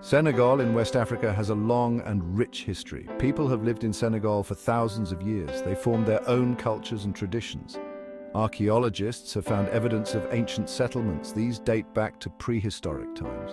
Senegal in West Africa has a long and rich history. People have lived in Senegal for thousands of years. They formed their own cultures and traditions. Archaeologists have found evidence of ancient settlements. These date back to prehistoric times.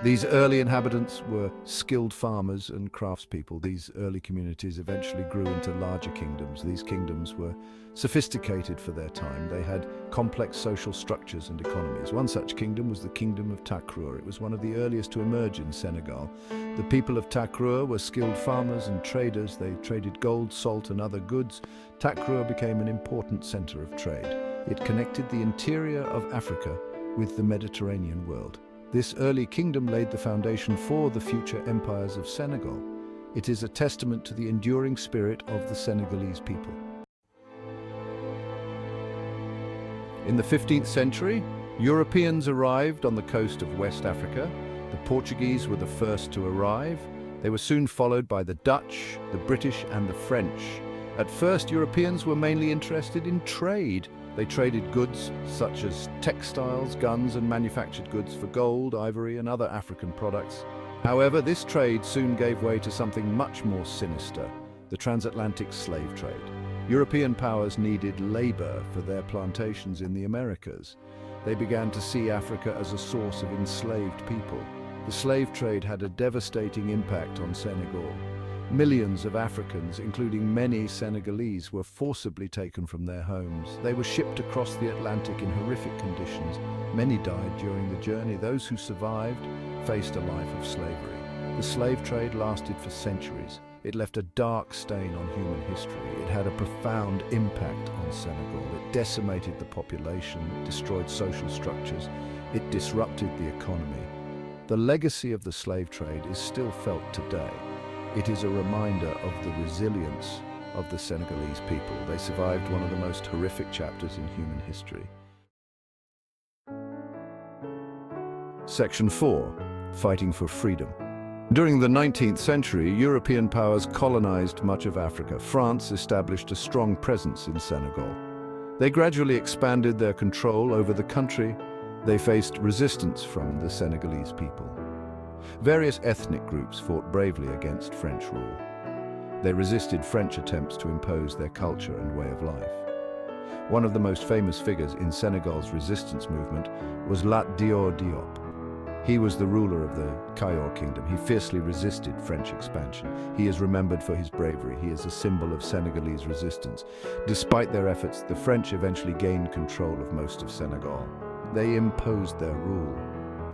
These early inhabitants were skilled farmers and craftspeople. These early communities eventually grew into larger kingdoms. These kingdoms were sophisticated for their time. They had complex social structures and economies. One such kingdom was the Kingdom of Takrur. It was one of the earliest to emerge in Senegal. The people of Takrur were skilled farmers and traders. They traded gold, salt, and other goods. Takrur became an important center of trade. It connected the interior of Africa with the Mediterranean world. This early kingdom laid the foundation for the future empires of Senegal. It is a testament to the enduring spirit of the Senegalese people. In the 15th century, Europeans arrived on the coast of West Africa. The Portuguese were the first to arrive. They were soon followed by the Dutch, the British, and the French. At first, Europeans were mainly interested in trade. They traded goods such as textiles, guns, and manufactured goods for gold, ivory, and other African products. However, this trade soon gave way to something much more sinister: the transatlantic slave trade. European powers needed labor for their plantations in the Americas. They began to see Africa as a source of enslaved people. The slave trade had a devastating impact on Senegal. Millions of Africans, including many Senegalese, were forcibly taken from their homes. They were shipped across the Atlantic in horrific conditions. Many died during the journey. Those who survived faced a life of slavery. The slave trade lasted for centuries. It left a dark stain on human history. It had a profound impact on Senegal. It decimated the population, destroyed social structures, it disrupted the economy. The legacy of the slave trade is still felt today. It is a reminder of the resilience of the Senegalese people. They survived one of the most horrific chapters in human history. Section 4. Fighting for freedom. During the 19th century, European powers colonized much of Africa. France established a strong presence in Senegal. They gradually expanded their control over the country. They faced resistance from the Senegalese people. Various ethnic groups fought bravely against French rule. They resisted French attempts to impose their culture and way of life. One of the most famous figures in Senegal's resistance movement was Lat Dior Diop. He was the ruler of the Kayor kingdom. He fiercely resisted French expansion. He is remembered for his bravery. He is a symbol of Senegalese resistance. Despite their efforts, the French eventually gained control of most of Senegal. They imposed their rule.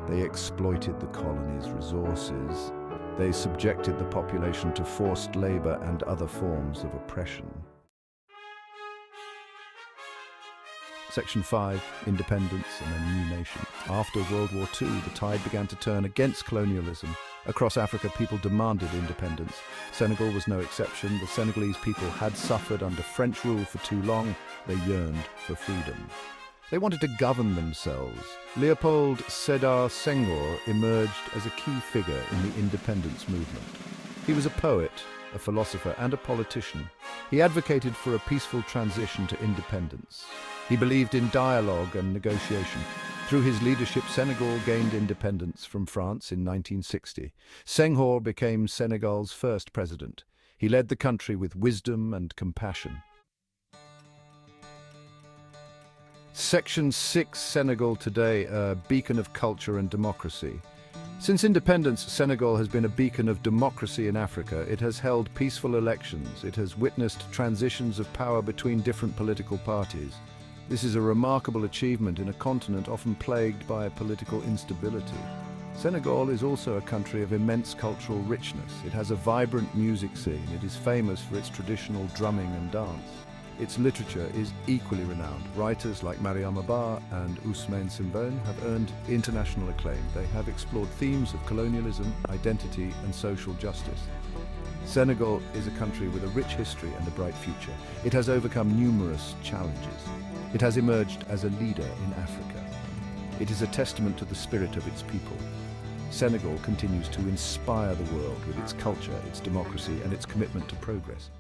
They exploited the colony's resources. They subjected the population to forced labor and other forms of oppression. Section 5. Independence and a new nation. After World War II, the tide began to turn against colonialism. Across Africa, people demanded independence. Senegal was no exception. The Senegalese people had suffered under French rule for too long. They yearned for freedom. They wanted to govern themselves. Léopold Sédar Senghor emerged as a key figure in the independence movement. He was a poet, a philosopher, and a politician. He advocated for a peaceful transition to independence. He believed in dialogue and negotiation. Through his leadership, Senegal gained independence from France in 1960. Senghor became Senegal's first president. He led the country with wisdom and compassion. Section 6. Senegal today, a beacon of culture and democracy. Since independence, Senegal has been a beacon of democracy in Africa. It has held peaceful elections. It has witnessed transitions of power between different political parties. This is a remarkable achievement in a continent often plagued by political instability. Senegal is also a country of immense cultural richness. It has a vibrant music scene. It is famous for its traditional drumming and dance. Its literature is equally renowned. Writers like Mariama Ba and Ousmane Sembène have earned international acclaim. They have explored themes of colonialism, identity, and social justice. Senegal is a country with a rich history and a bright future. It has overcome numerous challenges. It has emerged as a leader in Africa. It is a testament to the spirit of its people. Senegal continues to inspire the world with its culture, its democracy, and its commitment to progress.